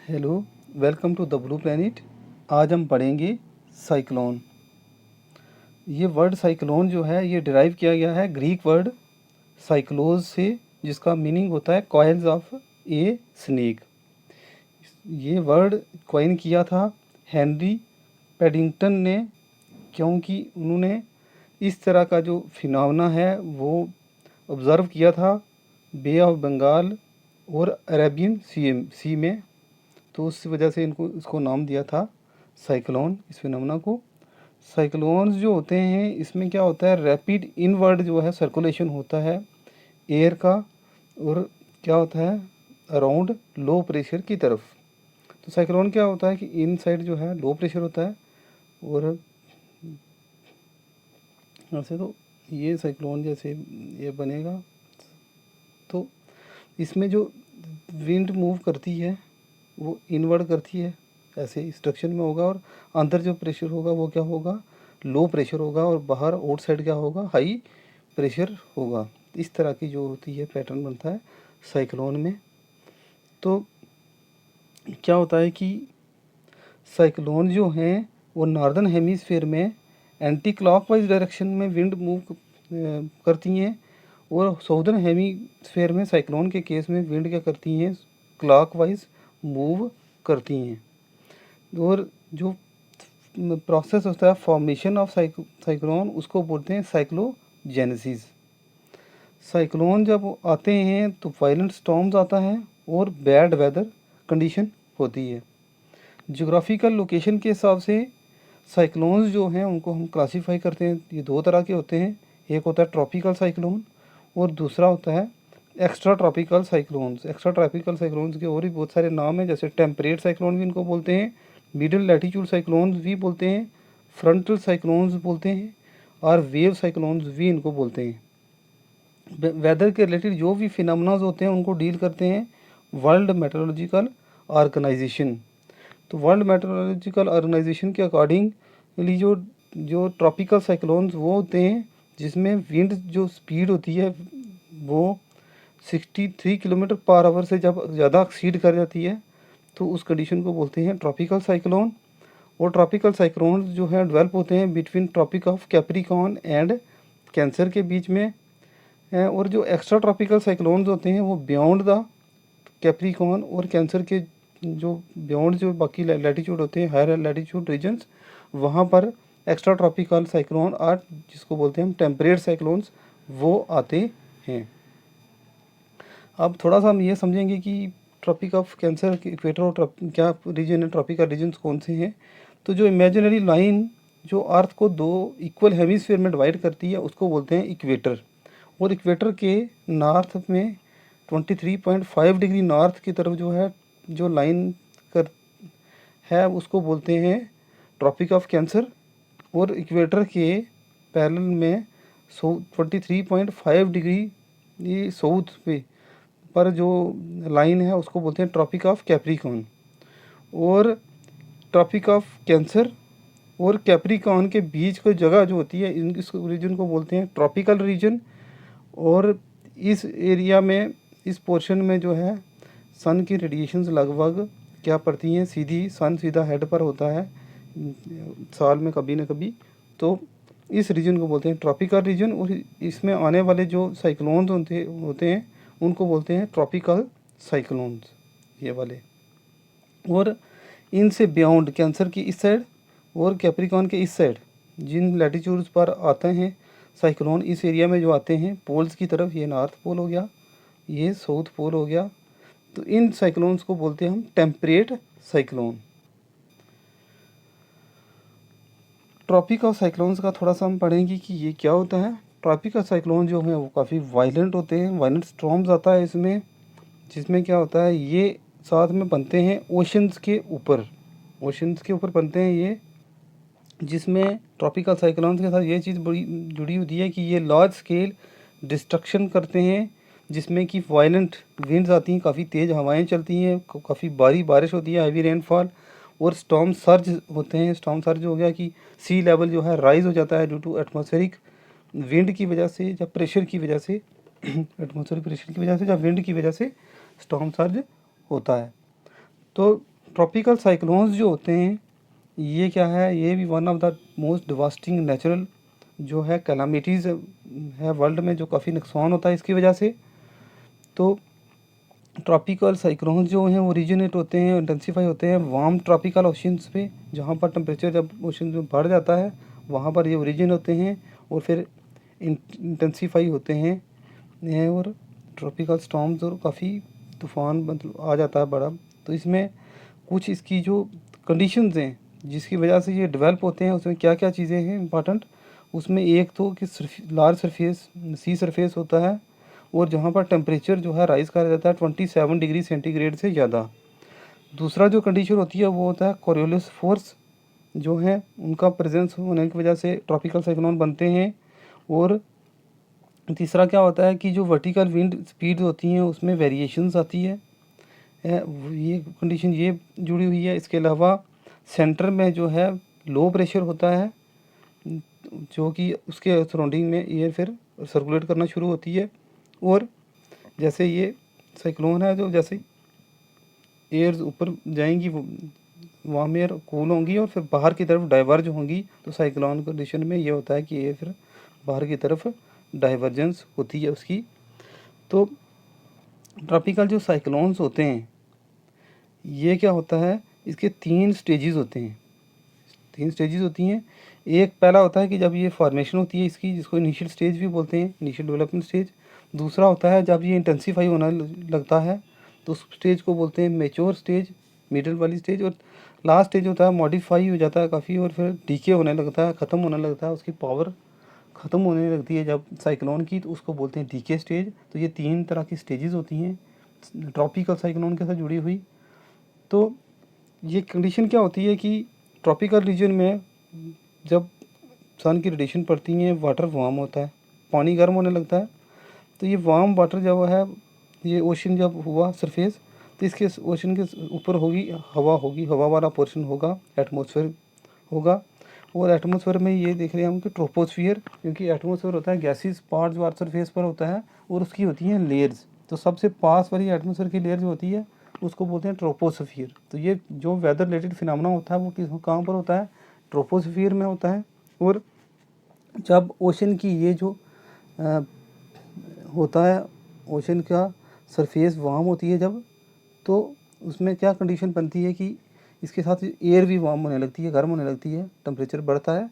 Hello, welcome to the blue planet. आज हम पढ़ेंगे साइक्लोन। ये वर्ड साइक्लोन जो है ये डिराइव किया गया है ग्रीक वर्ड साइक्लोज से, जिसका मीनिंग होता है कॉइल्स ऑफ ए स्नेक। ये वर्ड कॉइन किया था हेनरी पेडिंगटन ने, क्योंकि उन्होंने इस तरह का जो फिनोमेना है वो ऑब्ज़र्व किया था बे ऑफ बंगाल और अरेबियन सी में। तो उस वजह से इसको नाम दिया था साइक्लोन, इस फिनोमेना को। साइक्लोन्स जो होते हैं इसमें क्या होता है, रैपिड इनवर्ड जो है सर्कुलेशन होता है एयर का, और क्या होता है अराउंड लो प्रेशर की तरफ। तो साइक्लोन क्या होता है कि इन साइड जो है लो प्रेशर होता है, और ऐसे तो ये साइक्लोन जैसे ये बनेगा। तो इसमें जो विंड मूव करती है वो इनवर्ड करती है, ऐसे स्ट्रक्चर में होगा, और अंदर जो प्रेशर होगा वो क्या होगा, लो प्रेशर होगा, और बाहर आउटसाइड क्या होगा, हाई प्रेशर होगा। इस तरह की जो होती है पैटर्न बनता है साइक्लोन में। तो क्या होता है कि साइक्लोन जो हैं वो नॉर्दर्न हेमिस्फीयर में एंटी क्लॉकवाइज डायरेक्शन में विंड मूव करती हैं, और साउदर्न हेमिस्फीयर में साइक्लोन के केस में विंड क्या करती हैं, क्लॉकवाइज मूव करती हैं। और जो प्रोसेस होता है फॉर्मेशन ऑफ साइक्लोन उसको बोलते हैं साइक्लोजेनेसिस। साइक्लोन जब आते हैं तो वायलेंट स्टॉर्म्स आता है और बैड वेदर कंडीशन होती है। ज्योग्राफिकल लोकेशन के हिसाब से साइक्लोन्स जो हैं उनको हम क्लासीफाई करते हैं। ये दो तरह के होते हैं, एक होता है ट्रॉपिकल साइक्लोन और दूसरा होता है extra tropical cyclones. Extra tropical cyclones के और भी बहुत सारे नाम हैं, जैसे टेम्परेट साइक्लोन भी इनको बोलते हैं, मिडिल लैटीट्यूड साइक्लोन्स भी बोलते हैं, फ्रंटल साइक्लोन्स बोलते हैं, और वेव साइक्लोन्स भी इनको बोलते हैं। वेदर के रिलेटेड जो भी फिनोमेनाज होते हैं उनको डील करते हैं वर्ल्ड मेट्रोलॉजिकल ऑर्गेनाइजेशन। तो वर्ल्ड मेट्रोलॉजिकल ऑर्गेनाइजेशन के अकॉर्डिंगली जो जो ट्रॉपिकल साइक्लोन्स वो होते हैं जिसमें विंड जो स्पीड होती है वो 63 किलोमीटर पर आवर से जब ज़्यादा एक्सीड कर जाती है तो उस कंडीशन को बोलते हैं ट्रॉपिकल साइक्लोन। और ट्रॉपिकल साइक्लोन जो है डेवलप होते हैं between tropic of Capricorn and Cancer के बीच में हैं, और जो एक्स्ट्रा ट्रॉपिकल साइक्लोन्स होते हैं वो बियॉन्ड द कैप्रिकॉर्न और कैंसर के जो बियॉन्ड जो बाकी लैटीट्यूड होते हैं, हायर लैटीट्यूड रीजन्स, वहाँ पर एक्स्ट्रा ट्रॉपिकल साइक्लोन और जिसको बोलते हैं हम टेम्परेट साइक्लोन्स वो आते हैं। अब थोड़ा सा हम ये समझेंगे कि ट्रॉपिक ऑफ कैंसर इक्वेटर और क्या रीजन है, ट्रॉपिकल रीजन्स कौन से हैं। तो जो इमेजिनरी लाइन जो अर्थ को दो इक्वल हेमिस्फीयर में डिवाइड करती है उसको बोलते हैं इक्वेटर। और इक्वेटर के नॉर्थ में 23.5 डिग्री नॉर्थ की तरफ जो है जो लाइन कर है उसको बोलते हैं ट्रॉपिक ऑफ कैंसर। और इक्वेटर के पैरेलल में 23.5 डिग्री ये साउथ पे पर जो लाइन है उसको बोलते हैं ट्रॉपिक ऑफ कैप्रिकॉर्न। और ट्रॉपिक ऑफ कैंसर और कैप्रिकॉर्न के बीच की जगह जो होती है इस रीजन को बोलते हैं ट्रॉपिकल रीजन। और इस एरिया में इस पोर्शन में जो है सन की रेडिएशंस लगभग क्या पड़ती हैं, सीधी सन सीधा हेड पर होता है साल में कभी ना कभी। तो इस रीजन को बोलते हैं ट्रॉपिकल रीजन, और इसमें आने वाले जो साइक्लोन्स होते हैं उनको बोलते हैं ट्रॉपिकल साइक्लोन्स, ये वाले। और इनसे बियॉन्ड कैंसर की इस साइड और कैप्रिकॉर्न के इस साइड जिन लैटीट्यूड्स पर आते हैं साइक्लोन, इस एरिया में जो आते हैं पोल्स की तरफ, ये नॉर्थ पोल हो गया, ये साउथ पोल हो गया, तो इन साइक्लोन्स को बोलते हैं हम टेम्परेट साइक्लोन। ट्रॉपिकल साइक्लोन्स का थोड़ा सा हम पढ़ेंगे कि ये क्या होता है। ट्रॉपिकल साइक्लोन जो है वो काफ़ी वायलेंट होते हैं, वायलेंट स्टॉर्म्स आता है इसमें, जिसमें क्या होता है ये साथ में बनते हैं ओशंस के ऊपर, ओशंस के ऊपर बनते हैं ये, जिसमें ट्रॉपिकल साइक्लोन्स के साथ ये चीज़ बड़ी जुड़ी होती है कि ये लार्ज स्केल डिस्ट्रक्शन करते हैं, जिसमें कि वायलेंट विंड्स आती हैं, काफ़ी तेज़ हवाएं चलती हैं, काफ़ी भारी बारिश होती है, हैवी रेनफॉल, और स्टॉर्म सर्ज होते हैं। स्टॉर्म सर्ज हो गया कि सी लेवल जो है राइज हो जाता है ड्यू टू एटमॉस्फेरिक विंड की वजह से या प्रेशर की वजह से एटमॉस्फेरिक प्रेशर की वजह से या विंड की वजह से स्टॉर्म सर्ज होता है। तो ट्रॉपिकल साइक्लोन्स जो होते हैं ये क्या है, ये भी one of the most devastating natural जो है कैलामिटीज़ है वर्ल्ड में, जो काफ़ी नुकसान होता है इसकी वजह से। तो ट्रॉपिकल साइक्लोन्स जो हैं वो ओरिजिनेट होते हैं, इंटेंसिफाई होते हैं वार्म ट्रॉपिकल ओशंस पे, जहाँ पर टेम्परेचर जब ओशन में बढ़ जाता है वहाँ पर ये ओरिजिन होते हैं और फिर इंटेंसिफाई होते हैं और ट्रॉपिकल स्टॉर्म्स और काफ़ी तूफ़ान मतलब आ जाता है बड़ा। तो इसमें कुछ इसकी जो कंडीशंस हैं जिसकी वजह से ये डेवलप होते हैं, उसमें क्या क्या चीज़ें हैं इंपॉर्टेंट, उसमें एक तो कि लार्ज सरफेस सी सरफेस होता है और जहाँ पर टेम्परेचर जो है राइज़ करा जाता है 27 डिग्री सेंटीग्रेड से ज़्यादा। दूसरा जो कंडीशन होती है वो होता है कोरियोलिस फोर्स जो है उनका प्रेजेंस होने की वजह से ट्रॉपिकल साइक्लोन बनते हैं। और तीसरा क्या होता है कि जो वर्टिकल विंड स्पीड होती हैं उसमें वेरिएशंस आती है, ये कंडीशन ये जुड़ी हुई है। इसके अलावा सेंटर में जो है लो प्रेशर होता है जो कि उसके सराउंडिंग में एयर फिर सर्कुलेट करना शुरू होती है। और जैसे ये साइक्लोन है जो जैसे एयर्स ऊपर जाएंगी वार्म एयर कूल होंगी और फिर बाहर की तरफ डाइवर्ज होंगी, तो साइक्लोन कंडीशन में ये होता है कि ये फिर बाहर की तरफ डाइवर्जेंस होती है उसकी। तो ट्रॉपिकल जो साइक्लोन्स होते हैं ये क्या होता है, इसके 3 स्टेजेस होते हैं, 3 स्टेजेस होती हैं। एक पहला होता है कि जब ये फॉर्मेशन होती है इसकी, जिसको इनिशियल स्टेज भी बोलते हैं, इनिशियल डेवलपमेंट स्टेज। दूसरा होता है जब ये इंटेंसिफाई होना लगता है तो उस स्टेज को बोलते हैं मेच्योर स्टेज, मिडिल वाली स्टेज। और लास्ट स्टेज होता है मॉडिफाई हो जाता है काफ़ी और फिर डीके होने लगता है, ख़त्म होने लगता है, उसकी पावर ख़त्म होने लगती है जब साइक्लोन की, तो उसको बोलते हैं डीके स्टेज। तो ये 3 तरह की स्टेजेस होती हैं ट्रॉपिकल साइक्लोन के साथ जुड़ी हुई। तो ये कंडीशन क्या होती है कि ट्रॉपिकल रीजन में जब सन की रेडिएशन पड़ती है वाटर वार्म होता है, पानी गर्म होने लगता है। तो ये वार्म वाटर जब है, ये ओशन जब हुआ सरफेस, तो इसके ओशन के ऊपर होगी, हवा वाला पोर्शन होगा, एटमॉस्फेयर होगा। और एटमॉस्फेयर में ये देख रहे हैं हम कि ट्रोपोस्फियर, क्योंकि एटमॉस्फेयर होता है गैसेस पार्ट जो अर्थ सरफेस पर होता है और उसकी होती हैं लेयर्स। तो सबसे पास वाली एटमॉस्फेयर की लेयर जो होती है उसको बोलते हैं ट्रोपोस्फियर। तो ये जो वेदर रिलेटेड फिनोमेना होता है वो कहाँ पर होता है, ट्रोपोस्फियर में होता है। और जब ओशन की ये जो होता है, ओशन का सरफेस वार्म होती है जब, तो उसमें क्या कंडीशन बनती है कि इसके साथ एयर भी वार्म होने लगती है, गर्म होने लगती है, टेम्परेचर बढ़ता है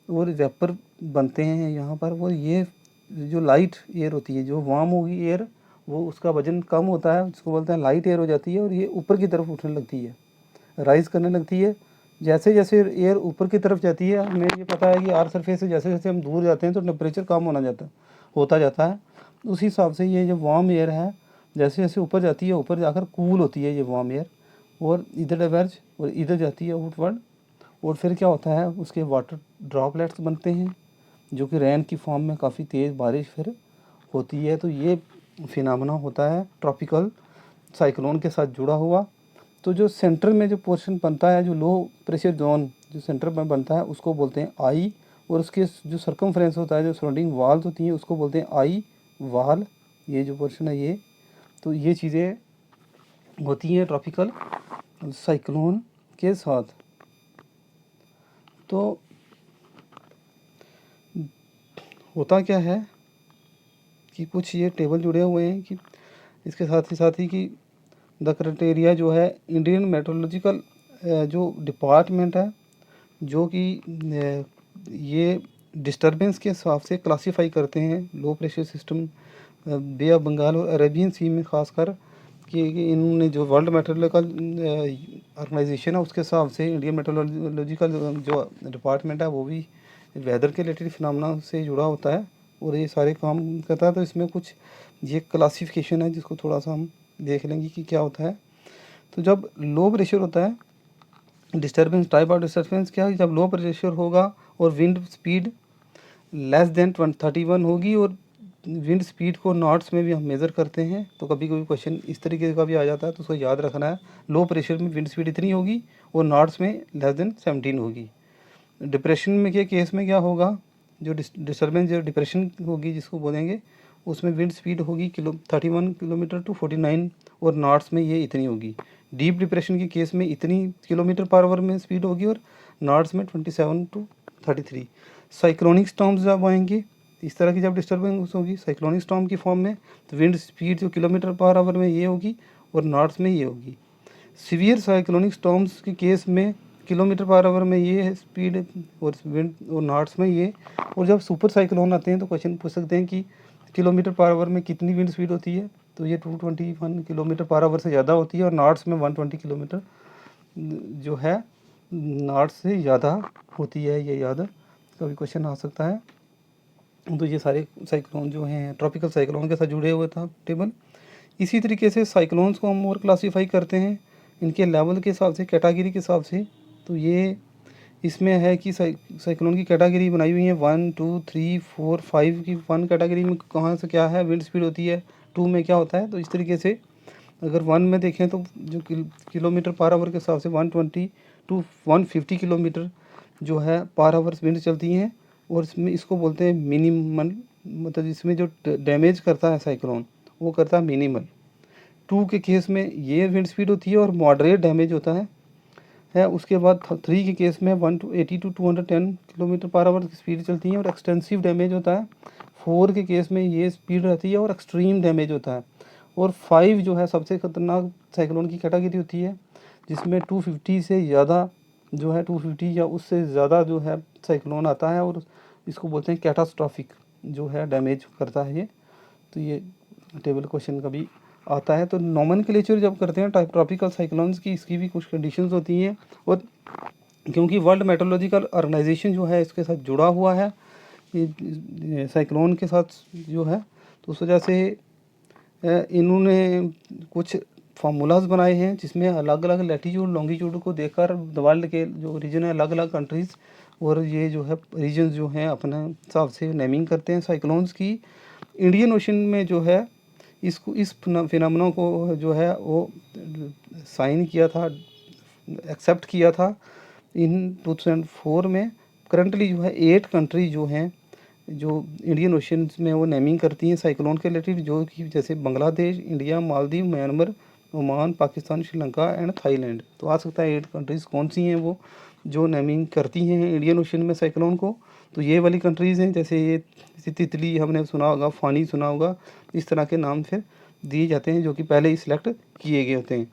और वेपर बनते हैं यहाँ पर। वो ये जो लाइट एयर होती है, जो वार्म होगी एयर, वो उसका वजन कम होता है, जिसको बोलते हैं लाइट एयर हो जाती है और ये ऊपर की तरफ उठने लगती है, राइज़ करने लगती है। जैसे जैसे एयर ऊपर की तरफ जाती है, हमें ये पता है कि अर्थ सरफेस से जैसे जैसे हम दूर जाते हैं तो टेम्परेचर कम होता जाता है। उसी हिसाब से ये जो वार्म एयर है जैसे जैसे ऊपर जाती है, ऊपर जाकर कूल होती है ये वार्म एयर और इधर डाइवर्ज और इधर जाती है आउटवर्ड। और फिर क्या होता है, उसके वाटर ड्रॉपलेट्स बनते हैं जो कि रेन की फॉर्म में काफ़ी तेज़ बारिश फिर होती है। तो ये फिनोमेना होता है ट्रॉपिकल साइक्लोन के साथ जुड़ा हुआ। तो जो सेंटर में जो पोर्शन बनता है, जो लो प्रेशर जोन जो सेंटर में बनता है उसको बोलते हैं आई। और उसके जो सर्कमफ्रेंस होता है, जो सराउंडिंग वाल्स होती हैं उसको बोलते हैं आई वाल। ये जो पोर्शन है ये, तो ये चीज़ें होती हैं ट्रॉपिकल साइक्लोन के साथ। तो होता क्या है कि कुछ ये टेबल जुड़े हुए हैं कि इसके साथ ही कि द क्राइटेरिया जो है इंडियन मेट्रोलॉजिकल जो डिपार्टमेंट है, जो कि ये डिस्टरबेंस के हिसाब से क्लासीफाई करते हैं low pressure system Bay of Bengal और अरेबियन सी में ख़ासकर, कि इन्होंने जो वर्ल्ड मेट्रोलॉजिकल ऑर्गेनाइजेशन है उसके हिसाब से इंडियन मेट्रोलॉजिकल जो डिपार्टमेंट है वो भी वेदर के रिलेटेड फिनोमेना से जुड़ा होता है और ये सारे काम करता है। तो इसमें कुछ ये क्लासिफिकेशन है जिसको थोड़ा सा हम देख लेंगे कि क्या होता है। तो जब लो प्रेशर होता है, डिस्टर्बेंस, टाइप ऑफ डिस्टर्बेंस क्या है, जब लो प्रेशर होगा और विंड स्पीड लेस देन 31 होगी और विंड स्पीड को नॉट्स में भी हम मेज़र करते हैं। तो कभी कभी क्वेश्चन इस तरीके का भी आ जाता है, तो उसको याद रखना है, लो प्रेशर में विंड स्पीड इतनी होगी और नॉट्स में लेस देन 17 होगी। डिप्रेशन में के केस में क्या होगा, जो डिस्टर्बेंस जो डिप्रेशन होगी जिसको बोलेंगे, उसमें विंड स्पीड होगी 31 किलोमीटर टू 49 और नॉट्स में ये इतनी होगी। डीप डिप्रेशन के केस में इतनी किलोमीटर पर आवर में स्पीड होगी और नॉर्ड्स में 27 to 33। साइक्लोनिक स्टॉर्म्स जब आएंगे, इस तरह की जब डिस्टर्बेंस होगी साइक्लोनिक स्टॉर्म की फॉर्म में, तो विंड स्पीड जो किलोमीटर पर आवर में ये होगी और नॉर्ड्स में ये होगी। सीवियर साइक्लोनिक स्टॉर्म्स के केस में किलोमीटर पर आवर में ये है स्पीड और विंड और नॉर्ड्स में ये। और जब सुपर साइक्लोन आते हैं तो क्वेश्चन पूछ सकते हैं कि किलोमीटर पर आवर में कितनी विंड स्पीड होती है, तो ये 221 किलोमीटर पर आवर से ज़्यादा होती है और नॉर्ड्स में 120 किलोमीटर जो है नॉर्ड्स से ज़्यादा होती है। ये याद कभी क्वेश्चन आ सकता है। तो ये सारे साइक्लोन जो हैं ट्रॉपिकल साइक्लोन के साथ जुड़े हुए था टेबल। इसी तरीके से साइक्लोन्स को हम और क्लासीफाई करते हैं इनके लेवल के हिसाब से, कैटेगरी के हिसाब से। तो ये इसमें है कि साइक्लोन की कैटेगरी बनाई हुई है 1 2 3 4 5 की। 1 कैटेगरी में कहाँ से क्या है विंड स्पीड होती है, 2 में क्या होता है। तो इस तरीके से अगर 1 में देखें तो जो किलोमीटर पर आवर के हिसाब से 120 to 150 किलोमीटर जो है पर आवर विंड चलती हैं। और इसमें इसको बोलते हैं मिनिमल, मतलब इसमें जो डैमेज करता है साइक्लोन वो करता है मिनिमल। 2 के केस में ये विंड स्पीड होती है और मॉडरेट डैमेज होता है। उसके बाद 3 के केस में 180 to 210 किलोमीटर पर आवर की स्पीड चलती है और एक्सटेंसिव डैमेज होता है। 4 के केस में ये स्पीड रहती है और एक्सट्रीम डैमेज होता है। और 5 जो है सबसे ख़तरनाक साइक्लोन की कैटेगरी होती है जिसमें 250 से ज़्यादा जो है 250 या उससे ज़्यादा जो है साइक्लोन आता है और इसको बोलते हैं कैटास्ट्रॉफिक जो है डैमेज करता है ये। तो ये टेबल क्वेश्चन कभी आता है। तो नोमेनक्लेचर जब करते हैं ट्रॉपिकल साइक्लोन्स की, इसकी भी कुछ कंडीशंस होती हैं। और क्योंकि वर्ल्ड मेट्रोलॉजिकल ऑर्गेनाइजेशन जो है इसके साथ जुड़ा हुआ है ये साइक्लोन के साथ जो है, तो उस वजह से इन्होंने कुछ फार्मूलाज बनाए हैं जिसमें अलग अलग लैटीट्यूड लॉन्गिट्यूड को देखकर वर्ल्ड के जो रीजन है अलग अलग कंट्रीज़ और ये जो है रीजन जो हैं अपने हिसाब से नेमिंग करते हैं साइक्लोन्स की। इंडियन ओशन में जो है इसको इस फिनोमेना को जो है वो साइन किया था, एक्सेप्ट किया था इन 2004 में। करंटली जो है 8 कंट्री जो हैं जो इंडियन ओशन में वो नेमिंग करती हैं साइक्लोन के रिलेटेड, जो कि जैसे Bangladesh, India, Maldives, Myanmar, Oman, Pakistan, Sri Lanka and Thailand. तो आ सकता है 8 कंट्रीज़ कौन सी हैं वो जो नेमिंग करती हैं इंडियन ओशन में साइक्लोन को। तो ये वाली कंट्रीज़ हैं, जैसे ये तितली हमने सुना होगा, फ़ानी सुना होगा, इस तरह के नाम फिर दिए जाते हैं जो कि पहले ही सिलेक्ट किए गए होते हैं।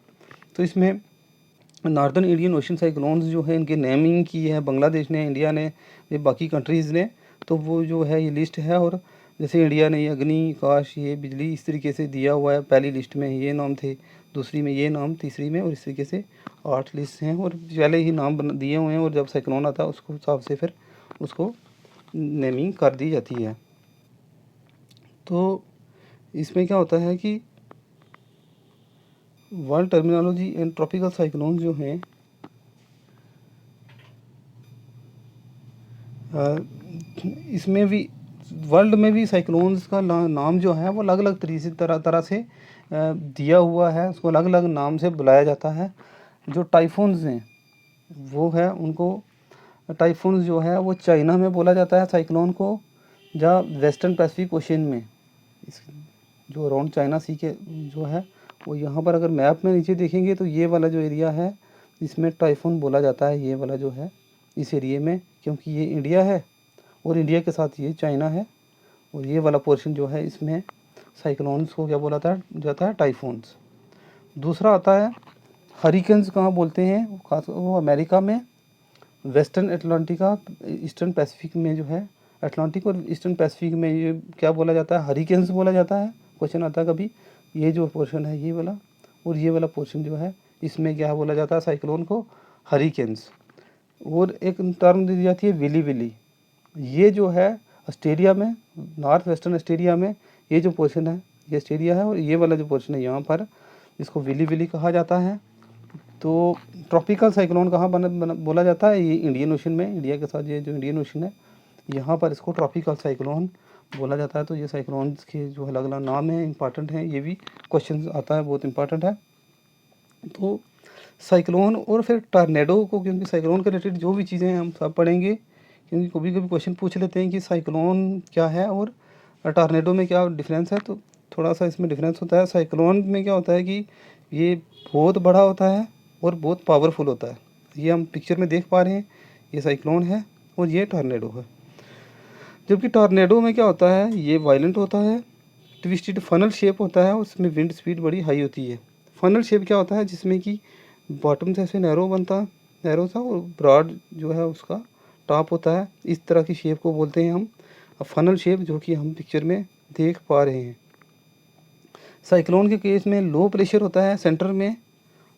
तो इसमें नॉर्दर्न इंडियन ओशन साइक्लोन्स जो है इनकी नेमिंग की है बांग्लादेश ने, इंडिया ने, ये बाकी कंट्रीज़ ने। तो वो जो है ये लिस्ट है। और जैसे इंडिया ने ये अग्नि, आकाश, ये बिजली इस तरीके से दिया हुआ है। पहली लिस्ट में ये नाम थे, दूसरी में ये नाम, तीसरी में, और इस तरीके से 8 लिस्ट हैं और पहले ही नाम दिए हुए हैं। और जब साइक्लोन आता है उसको हिसाब से फिर उसको नेमिंग कर दी जाती है। तो इसमें क्या होता है कि world terminology and tropical cyclone जो हैं इसमें भी वर्ल्ड में भी साइक्लोन्स का नाम जो है वो अलग अलग तरह से दिया हुआ है, उसको अलग अलग नाम से बुलाया जाता है। जो टाइफून्स हैं वो है उनको टाइफून्स जो है वो चाइना में बोला जाता है साइक्लोन को, जहाँ वेस्टर्न पैसिफिक ओशन में जो अराउंड चाइना सी के जो है वो यहाँ पर अगर मैप में नीचे देखेंगे तो ये वाला जो एरिया है इसमें टाइफून बोला जाता है। ये वाला जो है इस एरिया में, क्योंकि ये इंडिया है और इंडिया के साथ ये चाइना है और ये वाला पोर्शन जो है इसमें साइक्लोन्स को क्या बोला जाता है टाइफून्स। दूसरा आता है हरिकेन्स, कहाँ बोलते हैं खास वो अमेरिका में, वेस्टर्न अटलांटिका, ईस्टर्न पैसिफिक में जो है अटलांटिक और ईस्टर्न पैसिफिक में ये क्या बोला जाता है हरिकेन्स बोला जाता है। क्वेश्चन आता है कभी, ये जो पोर्शन है ये वाला और ये वाला पोर्शन जो है इसमें क्या बोला जाता है साइक्लोन को हरिकेन्स। और एक टर्म दी जाती है विली विली, ये जो है ऑस्ट्रेलिया में, नॉर्थ वेस्टर्न ऑस्ट्रेलिया में ये जो पोर्शन है ये ऑस्ट्रेलिया है और ये वाला जो पोर्शन है यहाँ पर इसको विली विली कहा जाता है। तो ट्रॉपिकल साइक्लोन कहाँ बोला जाता है, ये इंडियन ओशन में, इंडिया के साथ ये जो इंडियन ओशन है यहाँ पर इसको ट्रॉपिकल साइक्लोन बोला जाता है। तो ये साइक्लोन्स के जो अलग अलग नाम हैं इंपॉर्टेंट हैं, ये भी क्वेश्चन आता है, बहुत इंपॉर्टेंट है। तो साइक्लोन और फिर टॉर्नेडो को, क्योंकि साइक्लोन के रिलेटेड जो भी चीज़ें हम सब पढ़ेंगे, क्योंकि कभी कभी क्वेश्चन पूछ लेते हैं कि साइक्लोन क्या है और टॉर्नेडो में क्या डिफरेंस है। तो थोड़ा सा इसमें डिफरेंस होता है। साइक्लोन में क्या होता है कि ये बहुत बड़ा होता है और बहुत पावरफुल होता है। ये हम पिक्चर में देख पा रहे हैं, ये साइक्लोन है और ये टॉर्नेडो है। जबकि टॉर्नेडो में क्या होता है, ये वायलेंट होता है, ट्विस्टेड फनल शेप होता है, उसमें विंड स्पीड बड़ी हाई होती है। फनल शेप क्या होता है, जिसमें कि बॉटम से ऐसे नैरो बनता है, नैरो सा, और ब्रॉड जो है उसका टॉप होता है। इस तरह की शेप को बोलते हैं हम फनल शेप, जो कि हम पिक्चर में देख पा रहे हैं। साइक्लोन के केस में लो प्रेशर होता है सेंटर में,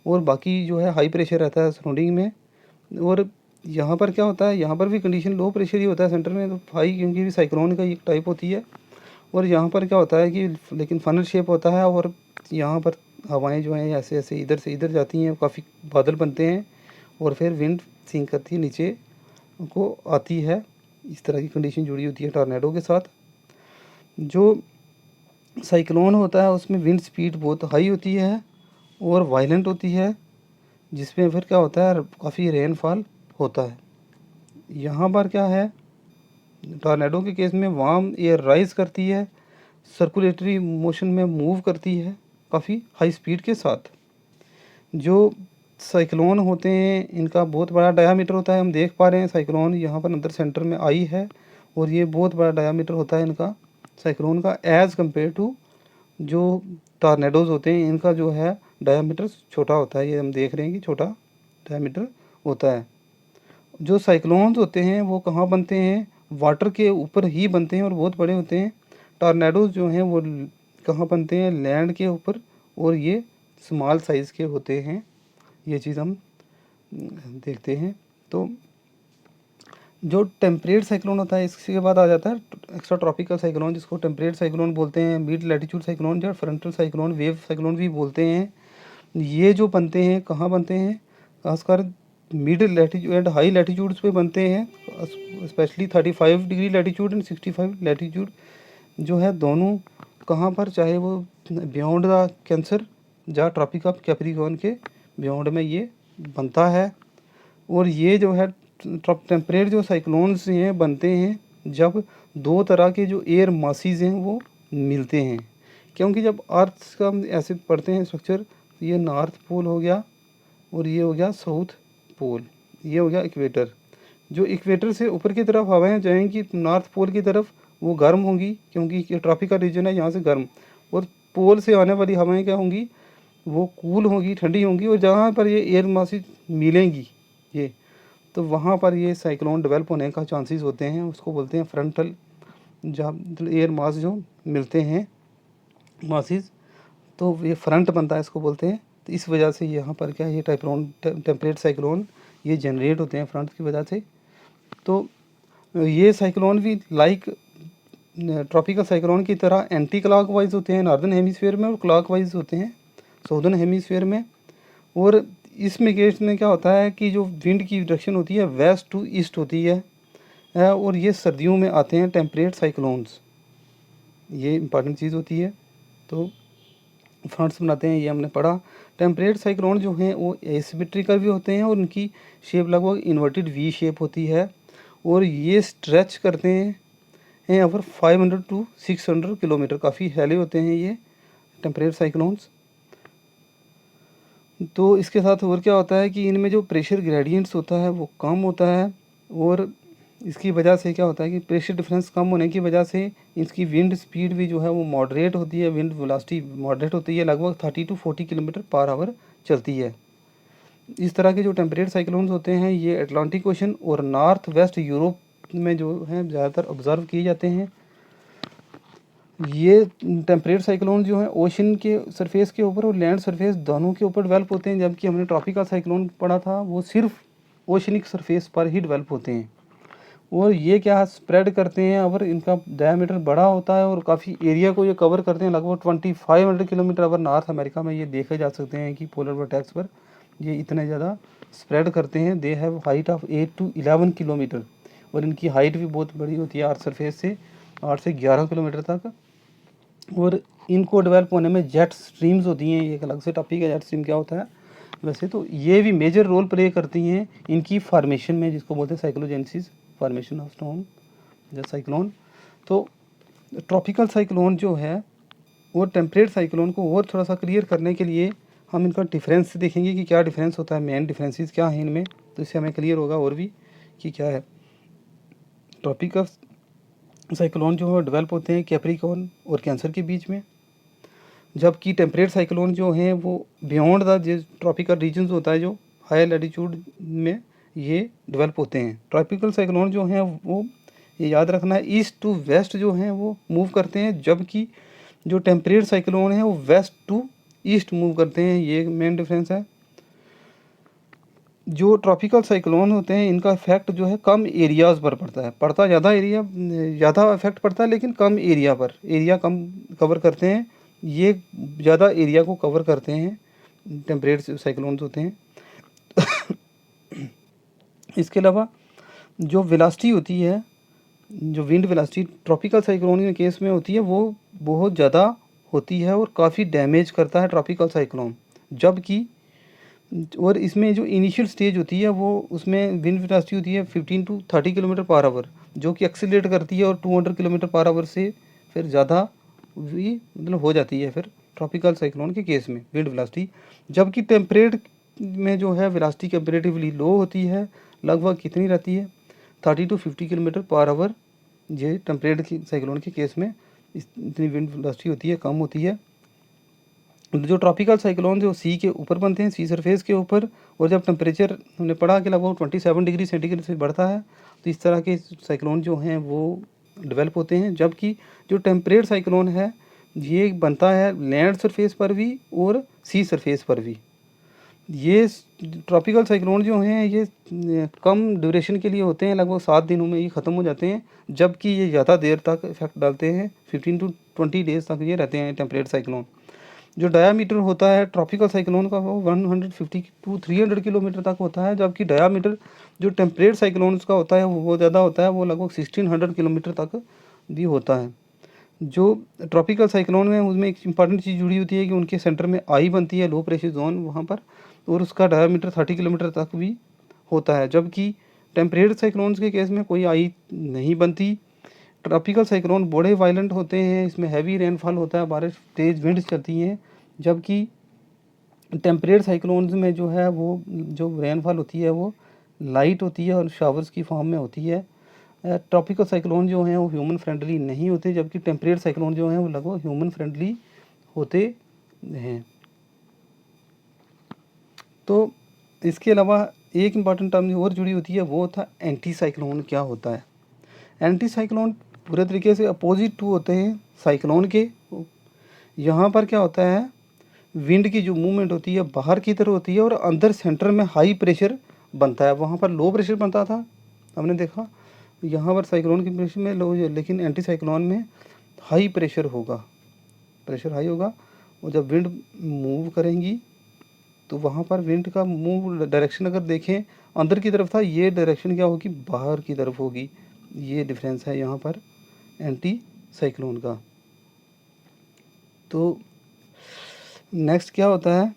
और बाकी जो है हाई प्रेशर रहता है सराउंडिंग में। और यहाँ पर क्या होता है, यहाँ पर भी कंडीशन लो प्रेशर ही होता है सेंटर में, तो हाई, क्योंकि भी साइक्लोन का एक टाइप होती है। और यहाँ पर क्या होता है कि लेकिन फनल शेप होता है, और यहाँ पर हवाएं जो हैं ऐसे ऐसे इधर से इधर जाती हैं, काफ़ी बादल बनते हैं, और फिर विंड सिंक करती है नीचे को आती है। इस तरह की कंडीशन जुड़ी होती है टॉर्नेडो के साथ। जो साइक्लोन होता है उसमें विंड स्पीड बहुत हाई होती है और वायलेंट होती है, जिसमें फिर क्या होता है, काफ़ी रेनफॉल होता है। यहाँ पर क्या है, टॉर्नेडो के केस में वार्म एयर राइज करती है, सर्कुलेटरी मोशन में मूव करती है काफ़ी हाई स्पीड के साथ। जो साइक्लोन होते हैं इनका बहुत बड़ा डायामीटर होता है, हम देख पा रहे हैं साइक्लोन यहाँ पर अंदर सेंटर में आई है, और ये बहुत बड़ा डायामीटर होता है इनका साइक्लोन का, एज़ कम्पेयर टू जो टॉर्नेडोज़ होते हैं इनका जो है डायामीटर छोटा होता है। ये हम देख रहे हैं कि छोटा डायामीटर होता है। जो साइक्लोन्स होते हैं वो कहाँ बनते हैं, वाटर के ऊपर ही बनते हैं और बहुत बड़े होते हैं। टॉर्नेडोज़ जो हैं वो कहाँ बनते हैं, लैंड के ऊपर, और ये स्मॉल साइज़ के होते हैं। ये चीज़ हम देखते हैं। तो जो टेम्परेट साइक्लोन होता है, इसके बाद आ जाता है एक्स्ट्रा ट्रॉपिकल साइक्लोन, जिसको टेम्परेट साइक्लोन बोलते हैं, मिड लैटिट्यूड साइक्लोन या फ्रंटल साइक्लोन, वेव साइक्लोन भी बोलते हैं। ये जो बनते हैं कहाँ बनते हैं, खासकर mid latitude and high latitudes पे बनते हैं, specially 35 degree latitude and 65 latitude जो है, दोनों कहाँ पर, चाहे वो बियॉन्ड द कैंसर या ट्रॉपिक ऑफ कैप्रिकॉर्न के बियॉन्ड में ये बनता है। और ये जो है टेम्परेट जो साइक्लोन्स हैं बनते हैं जब दो तरह के जो एयर मासीज हैं वो मिलते हैं। क्योंकि जब अर्थ का हम ऐसे पढ़ते हैं स्ट्रक्चर, ये नॉर्थ पोल हो गया और ये हो गया साउथ पोल, ये हो गया इक्वेटर। जो इक्वेटर से ऊपर की तरफ हवाएं जाएंगी नॉर्थ पोल की तरफ, वो गर्म होंगी, क्योंकि ये ट्रॉपिकल रीजन है यहाँ से गर्म। और पोल से आने वाली हवाएं क्या होंगी, वो कूल होंगी, ठंडी होंगी। और जहाँ पर ये एयर मासीज मिलेंगी ये, तो वहाँ पर ये साइक्लोन डेवलप होने का चांसेस होते हैं। उसको बोलते हैं फ्रंटल, जहाँ एयर मास जो मिलते हैं मासीज, तो ये फ्रंट बनता है, इसको बोलते हैं। तो इस वजह से यहाँ पर क्या है, ये टेम्परेट साइक्लोन ये जनरेट होते हैं फ्रंट की वजह से। तो ये साइक्लोन भी लाइक ट्रॉपिकल साइक्लोन की तरह एंटी क्लॉकवाइज होते हैं नॉर्दर्न हेमिस्फीयर में, और क्लॉकवाइज होते हैं साउदर्न हेमिस्फीयर में। और इसमें केस में क्या होता है कि जो विंड की डायरेक्शन होती है वेस्ट टू ईस्ट होती है, और ये सर्दियों में आते हैं टेम्परेट साइक्लोन्स, ये इंपॉर्टेंट चीज़ होती है। तो फ्रंट्स बनाते हैं, ये हमने पढ़ा। टेम्परेट साइक्लोन जो हैं वो एसिमेट्रिकल भी होते हैं, और उनकी शेप लगभग इन्वर्टेड वी शेप होती है, और ये स्ट्रेच करते हैं ओवर 500 to 600 किलोमीटर, काफ़ी हैली होते हैं ये टेम्परेट साइक्लोन्स। तो इसके साथ और क्या होता है कि इनमें जो प्रेशर ग्रेडियंट्स होता है वो कम होता है, और इसकी वजह से क्या होता है कि प्रेशर डिफरेंस कम होने की वजह से इसकी विंड स्पीड भी जो है वो मॉडरेट होती है, विंड वेलोसिटी मॉडरेट होती है, लगभग 30 to 40 किलोमीटर पर आवर चलती है। इस तरह के जो टेम्परेट साइक्लोन्स होते हैं ये अटलांटिक ओशन और नॉर्थ वेस्ट यूरोप में जो है ज़्यादातर ऑब्जर्व किए जाते हैं। ये टेम्परेट साइक्लोन जो है ओशन के सरफेस के ऊपर और लैंड सरफेस दोनों के ऊपर डेवलप होते हैं, जबकि हमने ट्रॉपिकल साइक्लोन पढ़ा था वो सिर्फ ओशनिक सरफेस पर ही डेवलप होते हैं। और ये क्या स्प्रेड करते हैं, अगर इनका डायमीटर बड़ा होता है और काफ़ी एरिया को ये कवर करते हैं, लगभग 2500 किलोमीटर। अगर नॉर्थ अमेरिका में ये देखे जा सकते हैं कि पोलर वर्टेक्स पर ये इतने ज़्यादा स्प्रेड करते हैं। They have height of 8 to 11 kilometre, और इनकी हाइट भी बहुत बड़ी होती है, अर्थ सरफेस से 8 से 11 किलोमीटर तक। और इनको डेवलप होने में जेट स्ट्रीम्स होती हैं, ये एक अलग से टॉपिक है जेट स्ट्रीम क्या होता है। वैसे तो ये भी मेजर रोल प्ले करती हैं इनकी फॉर्मेशन में, जिसको बोलते हैं साइक्लोजेनेसिस, फॉर्मेशन ऑफ स्टॉर्म या साइक्लोन। तो ट्रॉपिकल साइक्लोन जो है वो टेम्परेट साइक्लोन को और थोड़ा सा क्लियर करने के लिए हम इनका डिफरेंस देखेंगे कि क्या डिफरेंस होता है, मेन डिफरेंसेस क्या हैं इनमें, तो इससे हमें क्लियर होगा और भी कि क्या है। ट्रॉपिकल साइक्लोन जो है डेवलप होते हैं कैप्रिकॉर्न और कैंसर के बीच में, जबकि टेम्परेट साइक्लोन जो हैं वो बियॉन्ड द जो ट्रॉपिकल रीजन्स होता है जो हाई लैटिट्यूड में ये डेवलप होते हैं। ट्रॉपिकल साइक्लोन जो हैं वो ये याद रखना है ईस्ट टू वेस्ट जो हैं वो मूव करते हैं, जबकि जो टेम्परेट साइक्लोन है वो वेस्ट टू ईस्ट मूव करते हैं। ये मेन डिफरेंस है। जो ट्रॉपिकल साइक्लोन होते हैं इनका इफेक्ट जो है कम एरियाज़ पर पड़ता है ज़्यादा इफेक्ट पड़ता है लेकिन कम एरिया पर, एरिया कम कवर करते हैं, ये ज़्यादा एरिया को कवर करते हैं टेम्परेट साइक्लोन्स होते हैं। इसके अलावा जो वेलोसिटी होती है, जो विंड वेलोसिटी ट्रॉपिकल साइक्लोन के केस में होती है वो बहुत ज़्यादा होती है और काफ़ी डैमेज करता है ट्रॉपिकल साइक्लोन। जबकि और इसमें जो इनिशियल स्टेज होती है वो उसमें विंड वेलोसिटी होती है 15 टू 30 किलोमीटर पर आवर, जो कि एक्सीलरेट करती है और 200 किलोमीटर पर आवर से फिर ज़्यादा भी मतलब हो जाती है फिर ट्रॉपिकल साइक्लोन के केस में विंड वेलोसिटी। जबकि टेम्परेट में जो है वेलोसिटी कंपेरेटिवली लो होती है, लगभग कितनी रहती है 30 टू 50 किलोमीटर पर आवर। ये टेम्परेट की साइक्लोन के केस में इतनी विंड वेलोसिटी होती है, कम होती है। जो ट्रॉपिकल साइक्लोन जो सी के ऊपर बनते हैं, सी सरफेस के ऊपर, और जब टेम्परेचर हमने पढ़ा कि लगभग 27 डिग्री सेंटीग्रेड से बढ़ता है तो इस तरह के साइक्लोन जो हैं वो डेवलप होते हैं। जबकि जो टेम्परेट साइक्लोन है ये बनता है लैंड सरफेस पर भी और सी सरफेस पर भी। ये ट्रॉपिकल साइक्लोन जो हैं ये कम ड्यूरेशन के लिए होते हैं, लगभग 7 दिनों में ये ख़त्म हो जाते हैं, जबकि ये ज़्यादा देर तक इफेक्ट डालते हैं, 15 टू 20 डेज तक ये रहते हैं टेम्परेट साइक्लोन। जो डायामीटर होता है ट्रॉपिकल साइक्लोन का वो 150 टू 300 किलोमीटर तक होता है, जबकि डायामीटर जो टेम्परेट साइक्लोन्स का होता है वो ज़्यादा होता है, वो लगभग 1600 किलोमीटर तक भी होता है। जो ट्रॉपिकल साइक्लोन में उसमें एक इंपॉर्टेंट चीज़ जुड़ी होती है कि उनके सेंटर में आई बनती है, लो प्रेशर जोन वहाँ पर, और उसका डायामीटर 30 किलोमीटर तक भी होता है। जबकि टेम्परेट साइक्लोन्स के केस में कोई आई नहीं बनती। ट्रॉपिकल साइक्लोन बड़े वायलेंट होते हैं, इसमें हैवी रेनफॉल होता है, बारिश तेज़ विंड्स चलती हैं। जबकि टेम्परेट साइक्लोन्स में जो है वो जो रेनफॉल होती है वो लाइट होती है और शावर्स की फॉर्म में होती है। ट्रॉपिकल साइक्लोन जो हैं वो ह्यूमन फ्रेंडली नहीं होते, जबकि टेम्परेट साइक्लोन जो हैं वो लगभग ह्यूमन फ्रेंडली होते हैं। तो इसके अलावा एक इम्पॉर्टेंट टर्म और जुड़ी होती है वो था एंटी साइक्लोन क्या होता है। एंटी साइक्लोन पूरे तरीके से अपोजिट टू होते हैं साइक्लोन के। यहाँ पर क्या होता है, विंड की जो मूवमेंट होती है बाहर की तरफ होती है और अंदर सेंटर में हाई प्रेशर बनता है। वहाँ पर लो प्रेशर बनता था, हमने देखा, यहाँ पर साइक्लोन की प्रेशर में लो, लेकिन एंटी साइक्लोन में हाई प्रेशर होगा, प्रेशर हाई होगा। और जब विंड मूव करेंगी तो वहाँ पर विंड का मूव डायरेक्शन अगर देखें अंदर की तरफ था, ये डायरेक्शन क्या होगी, बाहर की तरफ होगी। ये डिफरेंस है यहाँ पर एंटी साइक्लोन का। तो नेक्स्ट क्या होता है,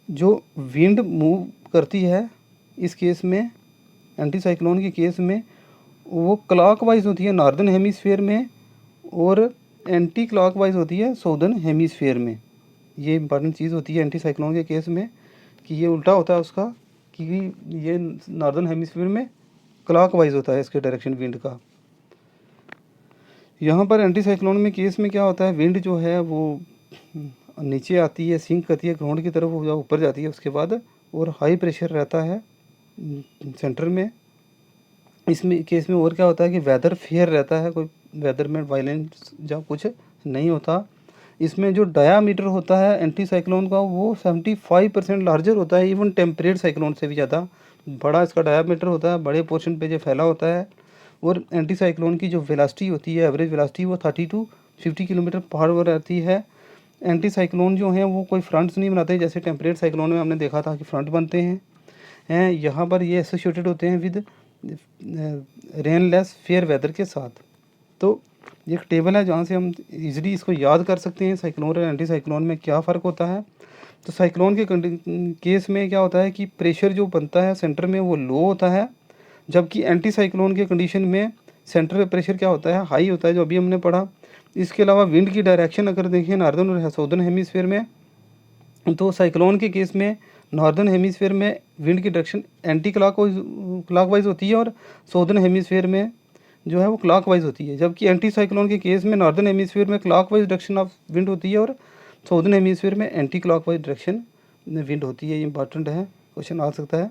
जो विंड मूव करती है इस केस में, एंटी साइक्लोन के केस में, वो क्लॉकवाइज होती है नॉर्दर्न हेमिस्फीयर में और एंटी क्लॉकवाइज होती है साउदर्न हेमिस्फीयर में। ये इंपॉर्टेंट चीज़ होती है एंटी साइक्लोन के केस में कि ये उल्टा होता है उसका, कि ये नॉर्दर्न हेमिस्फीयर में क्लॉकवाइज होता है इसके डायरेक्शन विंड का। यहाँ पर एंटी साइक्लोन में केस में क्या होता है, विंड जो है वो नीचे आती है, सिंक करती है ग्राउंड की तरफ, वो ऊपर जाती है उसके बाद, और हाई प्रेशर रहता है सेंटर में। इसमें केस में और क्या होता है कि वेदर फेयर रहता है, कोई वेदर में वायलेंस या कुछ नहीं होता। इसमें जो डायामीटर होता है एंटी साइक्लोन का वो 75% लार्जर होता है, इवन टेम्परेट साइक्लोन से भी ज़्यादा बड़ा इसका डायामीटर होता है, बड़े पोर्शन पे जो फैला होता है। और एंटी साइक्लोन की जो वेलोसिटी होती है, एवरेज वेलोसिटी, वो 30 टू 50 किलोमीटर पर आवर रहती है। एंटी साइक्लोन जो हैं वो कोई फ्रंट्स नहीं बनाते, जैसे टेम्परेट साइक्लोन में हमने देखा था कि फ्रंट बनते हैं। यहाँ पर ये एसोसिएटेड होते हैं विद रेनलेस फेयर वेदर के साथ। तो ये एक टेबल है जहाँ से हम इजीली इसको याद कर सकते हैं साइक्लोन और एंटी साइक्लोन में क्या फ़र्क होता है। तो साइक्लोन के केस में क्या होता है कि प्रेशर जो बनता है सेंटर में वो लो होता है, जबकि एंटी साइक्लोन के कंडीशन में सेंटर पे प्रेशर क्या होता है, हाई होता है, जो अभी हमने पढ़ा। इसके अलावा विंड की डायरेक्शन अगर देखें नॉर्दर्न और साउदर्न हेमिस्फीयर में, तो साइक्लोन के केस में नॉर्दर्न हेमिसफेयर में विंड की डायरेक्शन एंटी क्लॉकवाइज होती है और साउदर्न हेमिसफेयर में जो है वो क्लॉकवाइज होती है, जबकि एंटी साइक्लोन के केस में नॉर्दर्न हेमिसफेयर में क्लॉकवाइज डायरेक्शन ऑफ विंड होती है और साउदर्न हेमिसफेयर में एंटी क्लॉकवाइज डायरेक्शन में विंड होती है। ये इंपॉर्टेंट है, क्वेश्चन आ सकता है।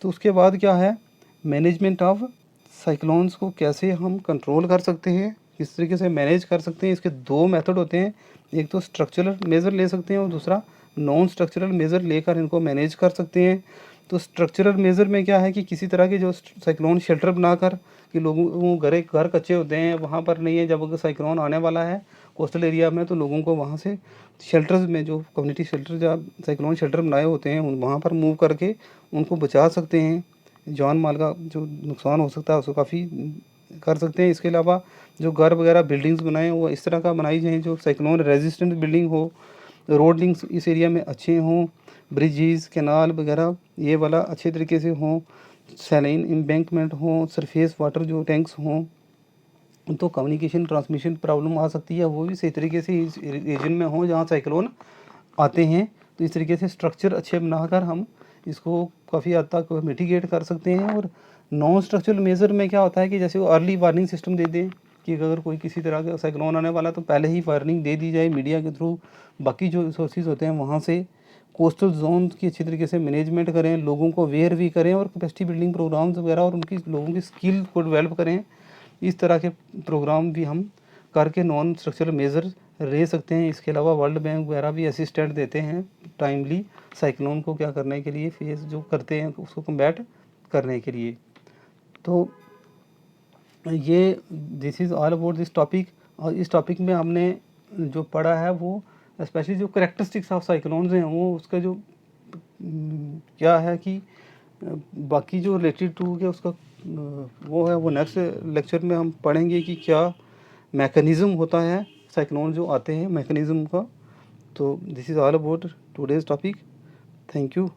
तो उसके बाद क्या है, मैनेजमेंट ऑफ साइक्लोन्स को कैसे हम कंट्रोल कर सकते हैं, किस तरीके से मैनेज कर सकते हैं। इसके दो मेथड होते हैं, एक तो स्ट्रक्चरल मेज़र ले सकते हैं और दूसरा नॉन स्ट्रक्चरल मेज़र लेकर इनको मैनेज कर सकते हैं। तो स्ट्रक्चरल मेज़र में क्या है कि किसी तरह के जो साइक्लोन शेल्टर बनाकर कि लोगों घर कच्चे होते हैं, वहाँ पर नहीं है, जब अगर साइक्लोन आने वाला है कोस्टल एरिया में तो लोगों को वहाँ से शेल्टर्स में, जो कम्युनिटी शेल्टर जहाँ साइक्लोन शेल्टर बनाए होते हैं वहाँ पर मूव करके उनको बचा सकते हैं। जान माल का जो नुकसान हो सकता है उसको काफ़ी कर सकते हैं। इसके अलावा जो घर वगैरह बिल्डिंग्स बनाए वो इस तरह का बनाई जाए जो साइक्लोन रेजिस्टेंट बिल्डिंग हो, रोड लिंक्स इस एरिया में अच्छे हों, ब्रिजेस कैनाल वगैरह ये वाला अच्छे तरीके से हों, सैलाइन एम्बैंकमेंट हों, सरफेस वाटर जो टैंक्स हों। तो कम्युनिकेशन ट्रांसमिशन प्रॉब्लम आ सकती है, वो भी सही तरीके से इस रीजन में हो जहाँ साइक्लोन आते हैं। तो इस तरीके से स्ट्रक्चर अच्छे बनाकर हम इसको काफ़ी हद तक मिटिगेट कर सकते हैं। और नॉन स्ट्रक्चरल मेजर में क्या होता है कि जैसे वो अर्ली वार्निंग सिस्टम दे दें कि अगर कोई किसी तरह का साइक्लोन आने वाला तो पहले ही वार्निंग दे दी जाए मीडिया के थ्रू, बाकी जो सोर्सेज होते हैं वहाँ से। कोस्टल जोन की अच्छी तरीके से मैनेजमेंट करें, लोगों को अवेयर भी करें और कैपेसिटी बिल्डिंग प्रोग्राम्स वगैरह और उनकी लोगों की स्किल को डेवलप करें। इस तरह के प्रोग्राम भी हम करके नॉन स्ट्रक्चरल मेजर ले सकते हैं। इसके अलावा वर्ल्ड बैंक वगैरह भी असिस्टेंट देते हैं टाइमली साइक्लोन को क्या करने के लिए, फेस जो करते हैं उसको कम्बैट करने के लिए। तो ये this is all about this topic. और इस टॉपिक में हमने जो पढ़ा है वो स्पेशली जो करेक्टरिस्टिक्स ऑफ साइक्लोन्स हैं वो उसका जो क्या है कि बाकी जो रिलेटेड टू के उसका वो है वो नेक्स्ट लेक्चर में हम पढ़ेंगे कि क्या मैकेनिज़्म होता है साइक्लोन जो आते हैं मैकेनिज़्म का। तो this is all about today's topic. Thank you.